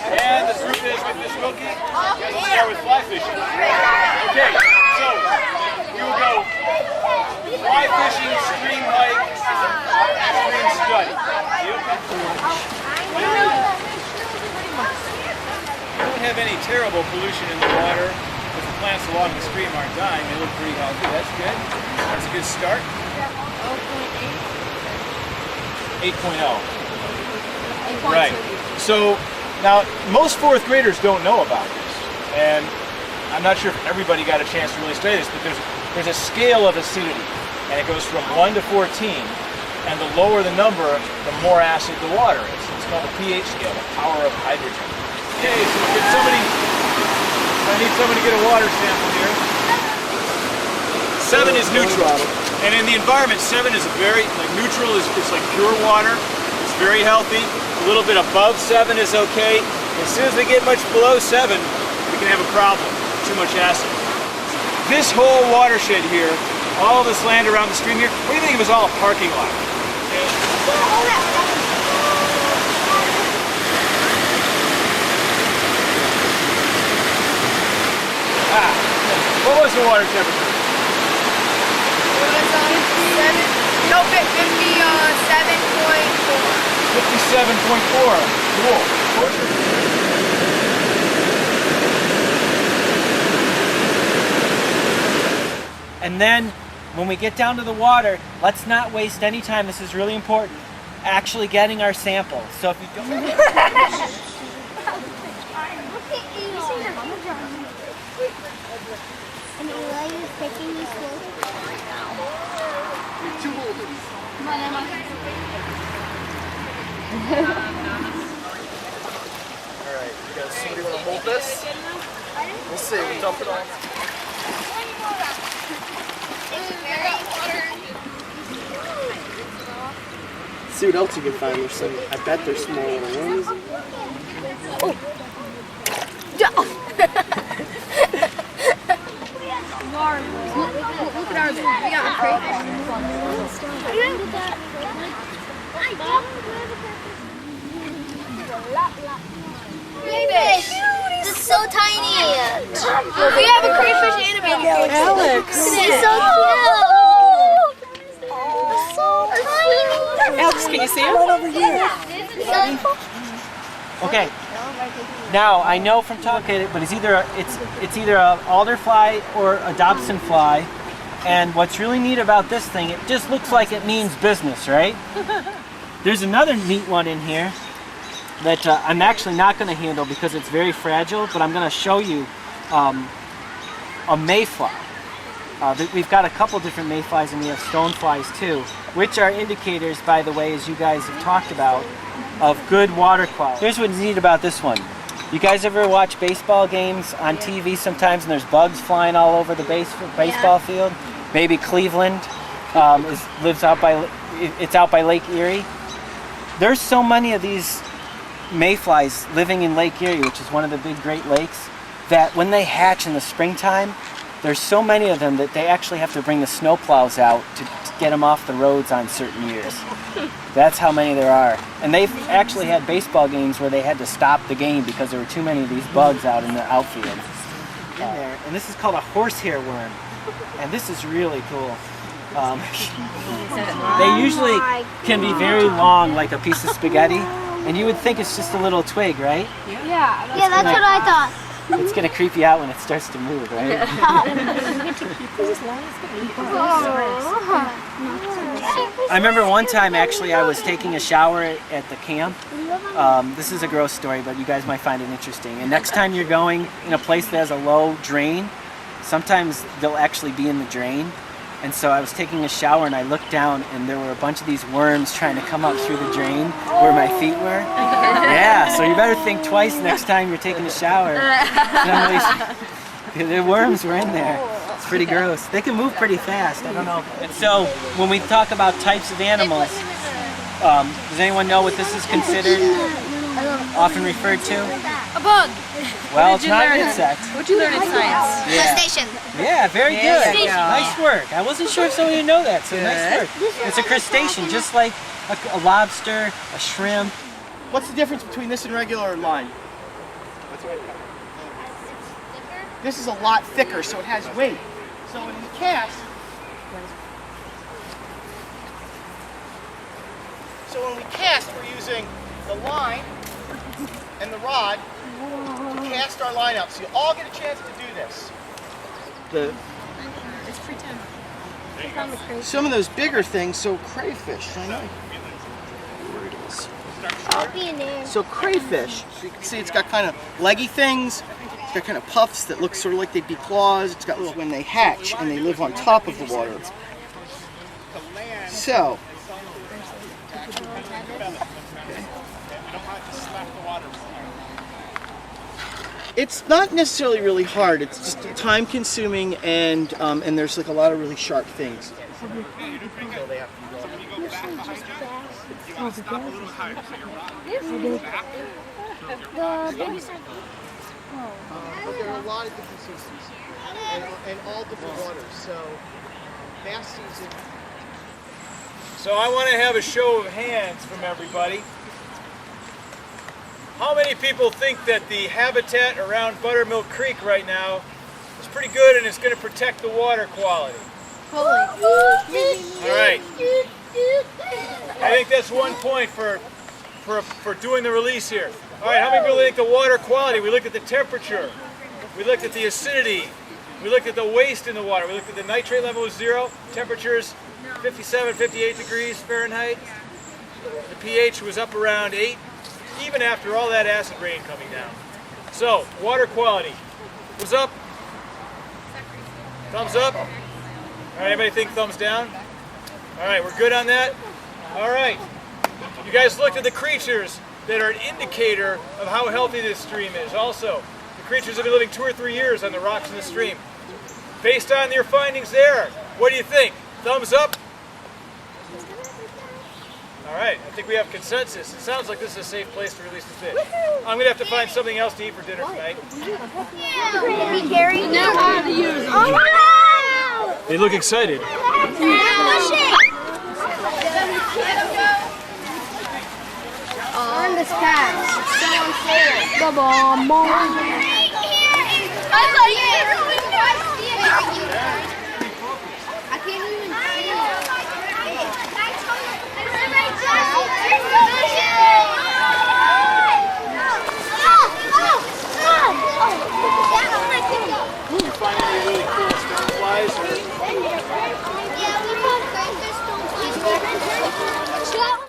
And the truth is with this rookie, you have to start with fly fishing. Okay, so you will go fly fishing, stream hike, stream study. You don't have any terrible pollution in the water. If the plants along the stream aren't dying, they look pretty healthy. That's good. That's a good start. 8.0. Right. So now most fourth graders don't know about this, and I'm not sure if everybody got a chance to really study this, but there's a scale of acidity, and it goes from 1 to 14, and the lower the number, the more acid the water is. It's called the pH scale, the power of hydrogen. Okay, so get somebody. I need somebody to get a water sample here. 7 is neutral, and in the environment, 7 is neutral is like pure water. It's very healthy. A little bit above 7 is okay. As soon as we get much below 7, we can have a problem. Too much acid. This whole watershed here, all this land around the stream here, what do you think it was all a parking lot? What was the water temperature? It was 57.4. 57.4. Cool. And then when we get down to the water, let's not waste any time. This is really important. Actually getting our sample. So if you don't... And Eli is taking these clothes. You're too old. Come on, Emma. Alright, you guys, somebody want to hold this? We'll see, we'll dump it on. See what else you can find. There's some, I bet there's small little worms. Oh! Look at ours. We got a crayfish. Crayfish! This is so tiny! We have a crayfish and a baby crayfish. Alex! This is so cute! So tiny! Alex, can you see him? Right over here. Okay. Now I know from talking, but it's either a alder fly or a Dobson fly, and what's really neat about this thing, it just looks like it means business, right? There's another neat one in here that I'm actually not going to handle because it's very fragile, but I'm going to show you a mayfly. We've got a couple different mayflies, and we have stoneflies too, which are indicators, by the way, as you guys have talked about, of good water quality. Here's what's neat about this one. You guys ever watch baseball games on TV sometimes and there's bugs flying all over the baseball field? Maybe Cleveland lives out by Lake Erie. There's so many of these mayflies living in Lake Erie, which is one of the big Great Lakes, that when they hatch in the springtime, there's so many of them that they actually have to bring the snowplows out to get them off the roads on certain years. That's how many there are. And they've actually had baseball games where they had to stop the game because there were too many of these bugs out in the outfield. And this is called a horsehair worm. And this is really cool. They usually can be very long, like a piece of spaghetti. And you would think it's just a little twig, right? Yeah, that's what I thought. It's going to creep you out when it starts to move, right? I remember one time, actually, I was taking a shower at the camp. This is a gross story, but you guys might find it interesting. And next time you're going in a place that has a low drain, sometimes they'll actually be in the drain. And so I was taking a shower and I looked down and there were a bunch of these worms trying to come up through the drain where my feet were. Yeah, so you better think twice next time you're taking a shower. The worms were in there. It's pretty gross. They can move pretty fast, I don't know. And so when we talk about types of animals, does anyone know what this is considered, often referred to? A bug. Well, it's not an insect. What'd you learn in science? Yeah. Crustacean. Yeah, very good. Crustacean. Nice work. I wasn't sure if somebody would know that, so nice work. It's a crustacean, just like a lobster, a shrimp. What's the difference between this and regular line? This is a lot thicker, so it has weight. So when we cast, we're using the line and the rod to cast our line out. So you all get a chance to do this. It's pretend. Some of those bigger things, so crayfish, I know. Where it is. I'll be in there. So crayfish, so you can see it's got kind of leggy things. It's got kind of puffs that look sort of like they'd be claws. It's got little, when they hatch and they live on top of the water. So, it's not necessarily really hard. It's just time consuming and there's like a lot of really sharp things. But there are a lot of different systems and all different waters. So bass season. So I want to have a show of hands from everybody. How many people think that the habitat around Buttermilk Creek right now is pretty good and it's going to protect the water quality? All right. I think that's 1 point for doing the release here. All right, how many people think the water quality? We looked at the temperature. We looked at the acidity. We looked at the waste in the water. We looked at the nitrate level was 0. Temperatures 57, 58 degrees Fahrenheit. The pH was up around 8, even after all that acid rain coming down. So, water quality was up. Thumbs up. All right, anybody think thumbs down? All right, we're good on that? All right. You guys looked at the creatures that are an indicator of how healthy this stream is. Also, the creatures have been living 2 or 3 years on the rocks in the stream. Based on your findings there, what do you think? Thumbs up? All right, I think we have consensus. It sounds like this is a safe place to release the fish. I'm going to have to find something else to eat for dinner tonight. Be carrying know how to use them. Oh, wow! They look excited. On this path. So unfair. Bye-bye. I like it.